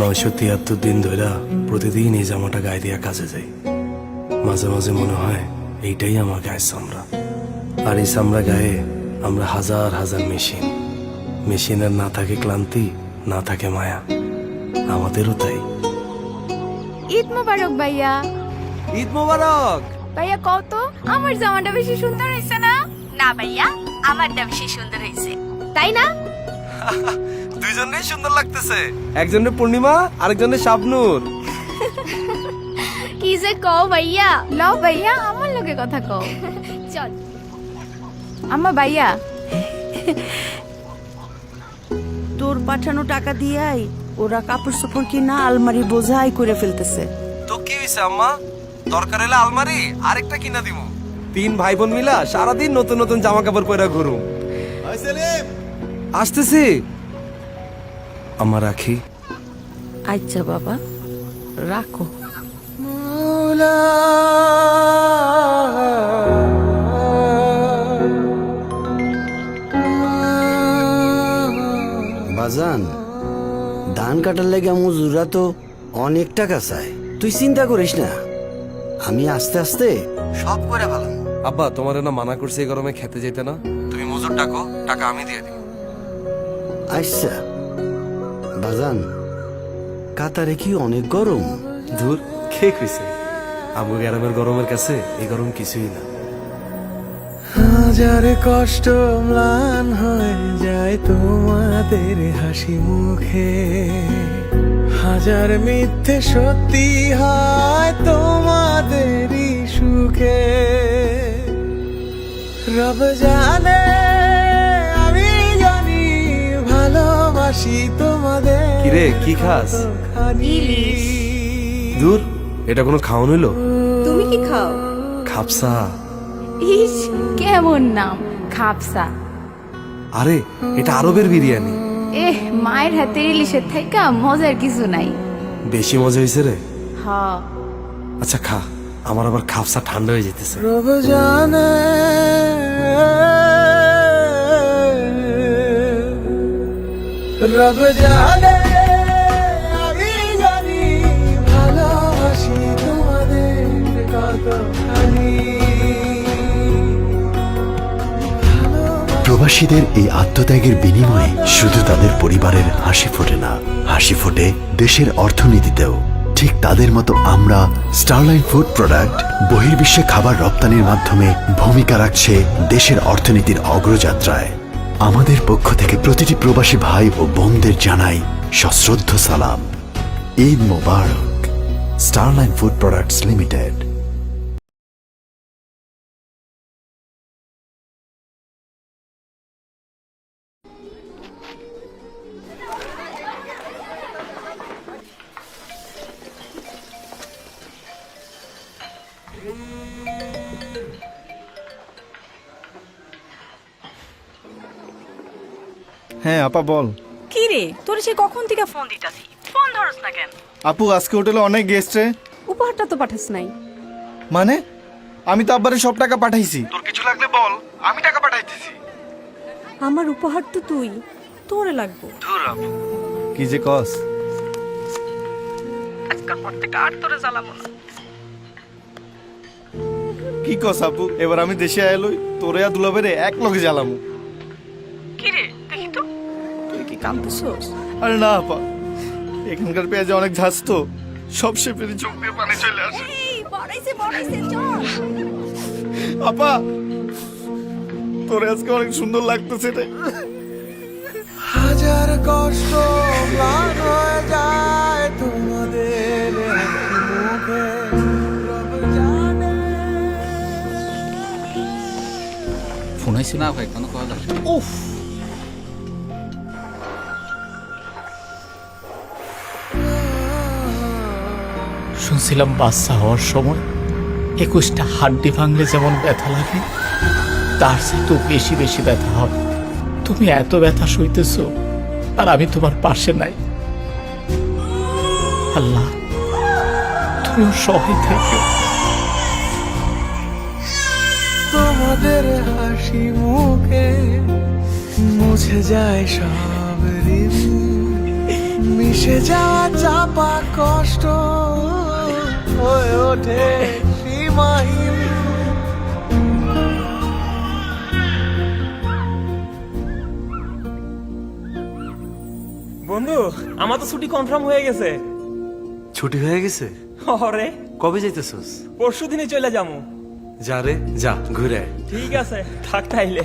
973 দিন ধরে প্রতিদিন এই জামাটা গায়ে দিয়া কাজে যাই। মাঝে মাঝে মনে হয় এইটাই আমার গায়ের চামড়া। আর এই চামড়া গায়ে আমরা হাজার হাজার মেশিনের না থাকে ক্লান্তি, না থাকে মায়া। আমাদেরও তাই। ঈদ মোবারক ভাইয়া। ঈদ মোবারক। ভাইয়া কত আমার জামাটা বেশি সুন্দর হয়েছে না? না ভাইয়া, আমারটা বেশি সুন্দর হয়েছে, তাই না? দুইজনেই সুন্দর লাগতেছে। একজনের পূর্ণিমা, আরেকজনের শাবনূর। কি যে কও ভাইয়া। লও ভাইয়া, আমার লগে কথা কও। চল আম্মা। ভাইয়া তোর পাঠানো টাকা দিয়াই ওরা কাপড় চোপড় কিনা আলমারি বোঝাই করে ফেলতেছে। তো কি হইছে আম্মা? দরকার হলে আলমারি আরেকটা কিনা দিমু। 3 ভাই বোন মিলা সারাদিন নতুন নতুন জামা কাপড় পরে ঘুরুম। আসতেছি। আমার রাখি। আচ্ছা বাবা, রাখো। বাজান, ধান কাটার লেগে মজুরা তো অনেক টাকা চায়। তুই চিন্তা করিস না, আমি আস্তে আস্তে সব করে ভালো। আব্বা তোমার না মানা করছে এই গরমে খেতে যেতে না। তুমি মজুর ডাকো, টাকা আমি দিয়ে দিব। আচ্ছা বাজান, কাতারে কি অনেক গরম? দূর, কে কইছে? আবু গ্রামের গরমের কাছে এই গরম কিছুই না। হাজার কষ্ট ম্লান হয়ে যায় তোমাদের হাসি মুখে, হাজার মিথ্যে সত্যি হয় তোমাদেরই সুখে। রব জানে আমি জানি ভালোবাসি তোমাদের। কিরে কি খাস? ইলিশ। দূর, এটা কোনো খাওয়ান হইলো? তুমি কি খাও? খাপসা। ইস, কেমন নাম খাপসা। আরে এটা আরবের বিরিয়ানি। এহ, মায়ের হাতের ইলিশের থাইকা মজার কিছু নাই। বেশি মজা হয়েছে রে। হ, আচ্ছা খা, আমার আবার খাপসা ঠান্ডা হয়ে যেতেছে। রব জানে রব জানে আমি জানি ভালোবাসি তোমাদের কতখানি। প্রবাসীদের এই আত্মত্যাগের বিনিময়ে শুধু তাদের পরিবারের হাসি ফোটে না, হাসি ফোটে দেশের অর্থনীতিতেও। ঠিক তাদের মতো আমরা স্টারলাইন ফুড প্রোডাক্ট বহির্বিশ্বে খাবার রপ্তানির মাধ্যমে ভূমিকা রাখছে দেশের অর্থনীতির অগ্রযাত্রায়। আমাদের পক্ষ থেকে প্রতিটি প্রবাসী ভাই ও বোনদের জানাই সশ্রদ্ধ সালাম। ঈদ মোবারক। Starline food products limited. হ্যাঁ আপা বল। কি রে, তোর সে কখন থেকে ফোন দিতাছি, ফোন ধরস না কেন? আপু আজকে হোটেলে অনেক গেস্ট রে। উপহারটা তো পাঠাস নাই। মানে আমি তো আব্বারে সব টাকা পাঠাইছি। তোর কিছু লাগলে বল, আমি টাকা পাঠাইতেছি। আমার উপহার তো তুই, তোরে লাগবো। কি যে কস? আজকাল পর থেকে আর তোরে জ্বালাবো না। কি কস আপু, এবার আমি দেশে আইলই তোরে আর দুলাবেরে এক লগে জ্বালামু। কি রে, দেখি তো তুই কি কাঁদতেছস? আরে না আপা, এখানকার পেঁয়াজে অনেক ঝাঁজ তো, সব শেপেরই চোখ দিয়ে পানি চলে আসে। এই বড়াইছে চল। আপা তোরে আজকে অনেক সুন্দর লাগতেছে রে। হাজার কষ্ট ম্লান হয়ে যায় তোমাদের মুখে, রব জানে। ফোন হয়েছে না ভাই, কোনো কথা আসে। উফ, শুনছিলাম বাচ্চা হওয়ার সময় 21টা হাড্ডি ভাঙলে যেমন ব্যথা লাগে, তার চেয়ে তো বেশি বেশি ব্যথা হয়। তুমি এত ব্যথা সইতেছ আর আমি তোমার পাশে নাই। আল্লাহ, তুমিও সহায় থেকো। তোমাদের হাসি মুখে মুছে যায় সব ঋণ, মিশে ভেসে যাওয়া চাপা কষ্ট হয়ে ওঠে সীমাহীন। বন্ধু আমার তো ছুটি কনফার্ম হয়ে গেছে। ছুটি হয়ে গেছে? অরে কবে যাইতেছস? পরশু দিনে চলে যাবো। যা রে যা, ঘুরে আয়। ঠিক আছে থাক তাইলে।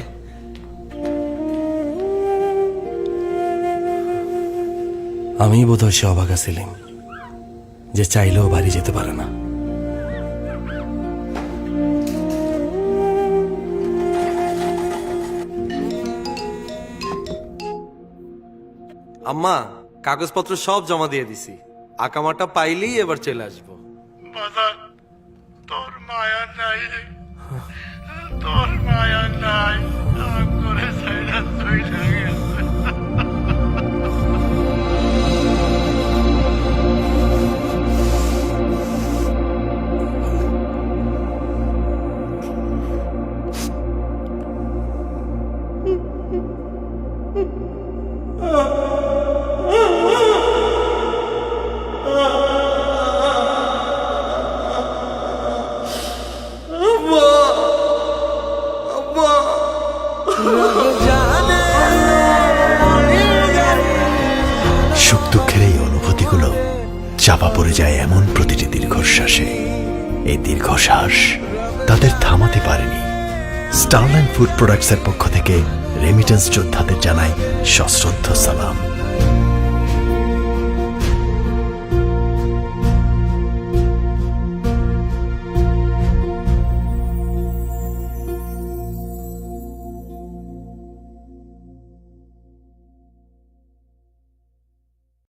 আমি বোধহয় সে অবাকা ছিলাম যে চাইলেও বাড়ি যেতে পারে না। আম্মা কাগজপত্র সব জমা দিয়ে দিছি, আকামাটা পাইলেই এবার চলে আসবো। বাজার তোর মায়া নাই রে, তোর মায়া নাই, আমার করে ছাইড়া চইলা গেছে। সুখ দুঃখের এই অনুভূতিগুলো চাপা পড়ে যায় এমন প্রতিটি দীর্ঘশ্বাসে। এই দীর্ঘশ্বাস তাদের থামাতে পারেনি। স্টারলাইন ফুড প্রোডাক্টসের পক্ষ থেকে রেমিটেন্স যোদ্ধাদের জানাই সশ্রদ্ধ সালাম।